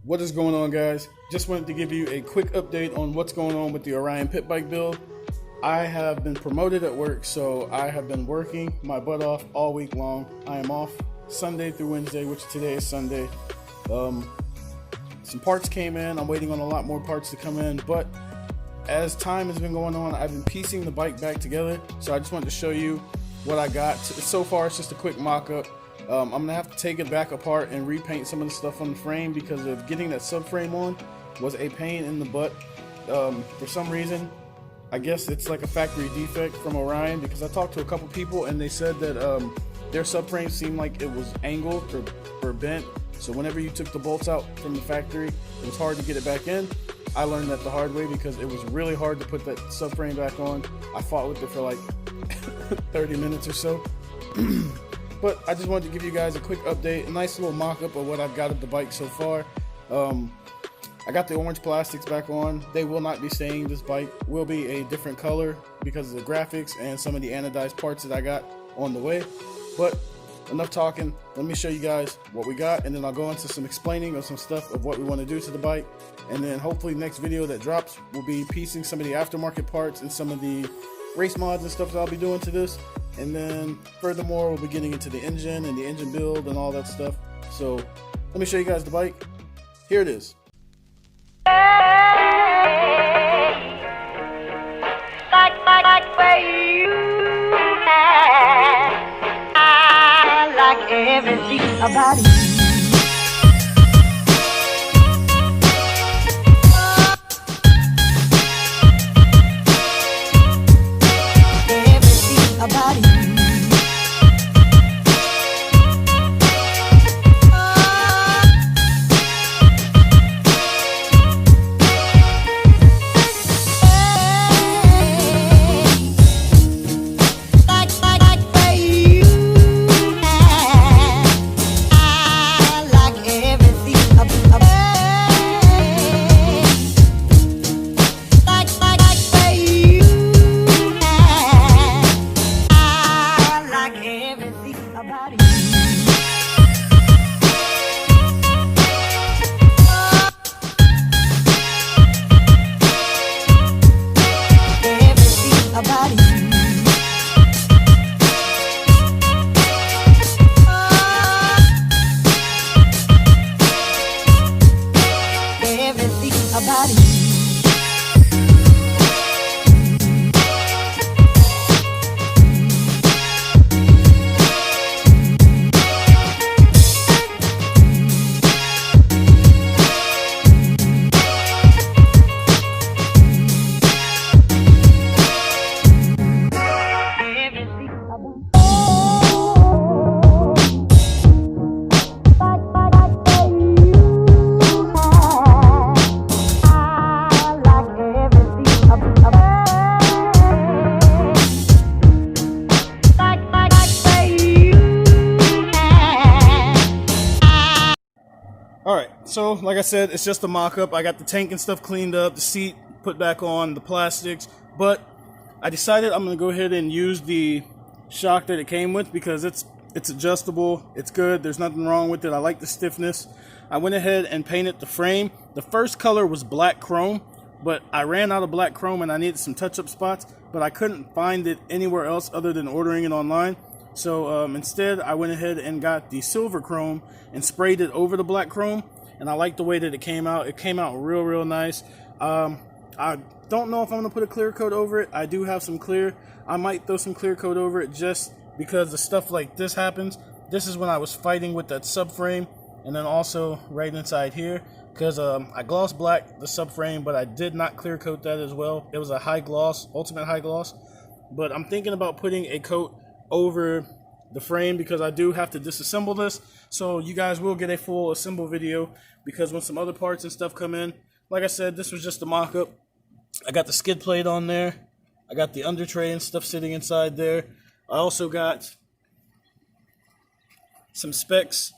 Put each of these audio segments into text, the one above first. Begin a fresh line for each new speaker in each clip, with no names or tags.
What is going on, guys? Just wanted to give you a quick update on what's going on with the Orion Pitbike build. I have been promoted at work, so I have been working my butt off all week long. I am off Sunday through Wednesday, which today is Sunday. Some parts came in. I'm waiting on a lot more parts to come in, but as time has been going on, I've been piecing the bike back together. So I just wanted to show you what I got. So far, it's just a quick mock-up. I'm gonna have to take it back apart and repaint some of the stuff on the frame because of getting that subframe on was a pain in the butt. For some reason, I guess it's like a factory defect from Orion, because I talked to a couple people and they said that their subframe seemed like it was angled or bent. So whenever you took the bolts out from the factory, it was hard to get it back in. I learned that the hard way because it was really hard to put that subframe back on. I fought with it for like 30 minutes or so. But I just wanted to give you guys a quick update, a nice little mock-up of what I've got of the bike so far. I got the orange plastics back on. They will not be staying. This bike will be a different color because of the graphics and some of the anodized parts that I got on the way. But enough talking. Let me show you guys what we got, and then I'll go into some explaining of some stuff of what we want to do to the bike. And then hopefully next video that drops will be piecing some of the aftermarket parts and some of the race mods and stuff that I'll be doing to this. And then furthermore, we'll be getting into the engine and the engine build and all that stuff. So let me show you guys the bike. Here it is.
Like where you at. I like everything about you. About you.
Alright, so like I said, it's just a mock-up. I got the tank and stuff cleaned up, the seat put back on, the plastics, but I decided I'm going to go ahead and use the shock that it came with because it's adjustable, it's good, there's nothing wrong with it. I like the stiffness. I went ahead and painted the frame. The first color was black chrome, but I ran out of black chrome and I needed some touch-up spots, but I couldn't find it anywhere else other than ordering it online. So instead, I went ahead and got the silver chrome and sprayed it over the black chrome, and I like the way that it came out. It came out real nice. I don't know if I'm going to put a clear coat over it. I do have some clear. I might throw some clear coat over it just because the stuff like this happens. This is when I was fighting with that subframe, and then also right inside here, because I gloss black the subframe, but I did not clear coat that as well. It was a high gloss, ultimate high gloss, but I'm thinking about putting a coat over the frame because I do have to disassemble this, so you guys will get a full assemble video because when some other parts and stuff come in, like I said, this was just a mock-up. I got the skid plate on there, I got the under tray and stuff sitting inside there. I also got some specs,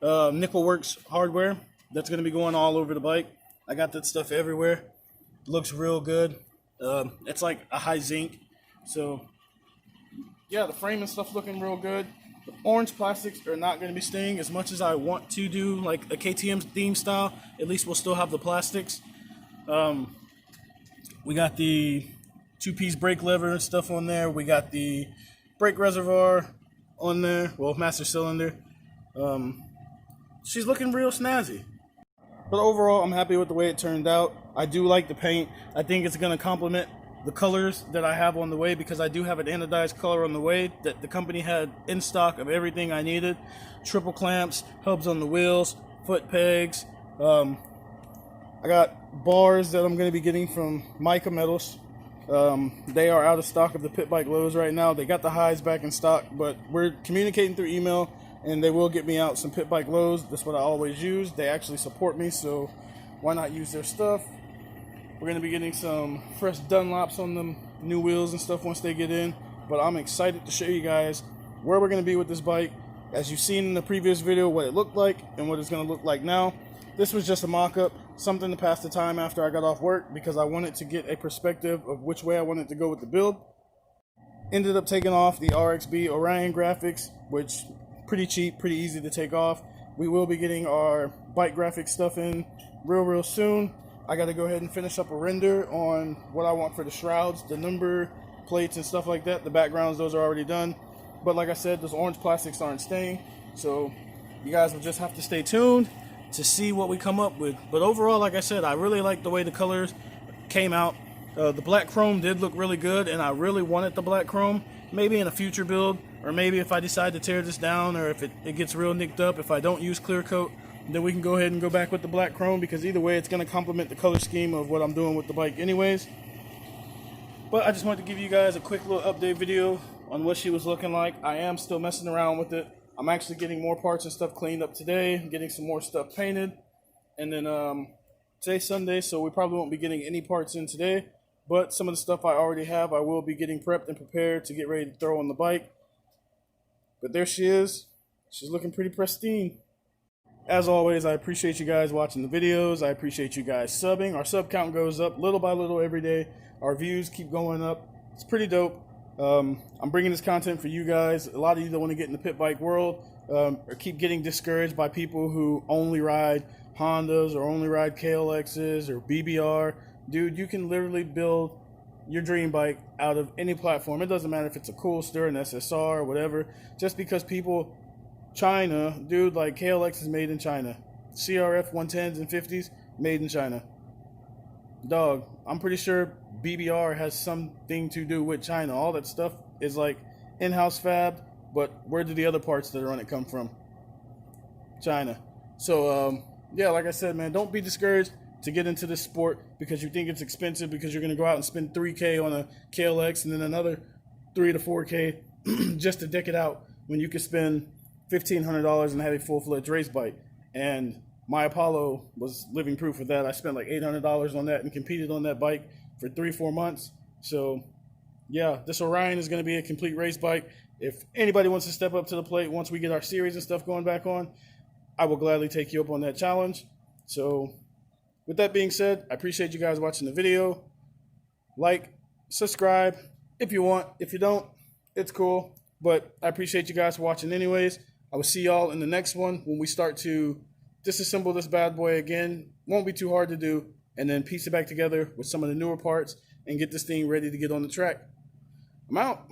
Nickelworks hardware that's going to be going all over the bike. I got that stuff everywhere. Looks real good. It's like a high zinc. So yeah, the frame and stuff looking real good. Orange plastics are not going to be staying as much as I want to do like a KTM theme style. At least we'll still have the plastics. We got the two-piece brake lever and stuff on there. We got the brake reservoir on there. Well, master cylinder. She's looking real snazzy. But overall, I'm happy with the way it turned out. I do like the paint. I think it's going to complement the colors that I have on the way, because I do have an anodized color on the way that the company had in stock of everything I needed. Triple clamps, hubs on the wheels, foot pegs. I got bars that I'm going to be getting from Mica Metals. They are out of stock of the Pitbike lows right now. They got the highs back in stock, but we're communicating through email, and they will get me out some Pitbike lows. That's what I always use. They actually support me, so why not use their stuff? We're going to be getting some fresh Dunlops on them new wheels and stuff once they get in. But I'm excited to show you guys where we're going to be with this bike. As you've seen in the previous video, what it looked like and what it's going to look like now. This was just a mock-up, something to pass the time after I got off work, because I wanted to get a perspective of which way I wanted to go with the build. Ended up taking off the RXB Orion graphics, which pretty cheap, pretty easy to take off. We will be getting our bike graphic stuff in real soon. I got to go ahead and finish up a render on what I want for the shrouds, the number plates and stuff like that. The backgrounds, those are already done. But like I said, those orange plastics aren't staying. So you guys will just have to stay tuned to see what we come up with. But overall, like I said, I really like the way the colors came out. The black chrome did look really good, and I really wanted the black chrome. Maybe in a future build, or maybe if I decide to tear this down, or if it gets real nicked up, if I don't use clear coat, then we can go ahead and go back with the black chrome, because either way it's going to complement the color scheme of what I'm doing with the bike anyways. But I just wanted to give you guys a quick little update video on what she was looking like. I am still messing around with it. I'm actually getting more parts and stuff cleaned up today, getting some more stuff painted. And then today's Sunday, so we probably won't be getting any parts in today. But some of the stuff I already have, I will be getting prepped and prepared to get ready to throw on the bike. But there she is. She's looking pretty pristine. As always, I appreciate you guys watching the videos. I appreciate you guys subbing. Our sub count goes up little by little every day. Our views keep going up. It's pretty dope. I'm bringing this content for you guys. A lot of you that want to get in the pit bike world or keep getting discouraged by people who only ride Hondas or only ride KLXs or BBR. Dude, you can literally build your dream bike out of any platform. It doesn't matter if it's a Coolster, an SSR, or whatever. Just because people... China, dude, like KLX is made in China. CRF 110s and 50s, made in China. Dog, I'm pretty sure BBR has something to do with China. All that stuff is like in-house fab, but where do the other parts that are on it come from? China. So, yeah, like I said, man, don't be discouraged to get into this sport because you think it's expensive, because you're going to go out and spend $3K on a KLX and then another $3 to $4K just to deck it out, when you could spend $1,500 and have a full-fledged race bike. And my Apollo was living proof of that. I spent like $800 on that and competed on that bike for 3-4 months. So yeah, this Orion is going to be a complete race bike. If anybody wants to step up to the plate once we get our series and stuff going back on, I will gladly take you up on that challenge. So with that being said, I appreciate you guys watching the video. Like, subscribe if you want. If you don't, it's cool. But I appreciate you guys for watching anyways. I will see y'all in the next one when we start to disassemble this bad boy again. Won't be too hard to do. And then piece it back together with some of the newer parts and get this thing ready to get on the track. I'm out.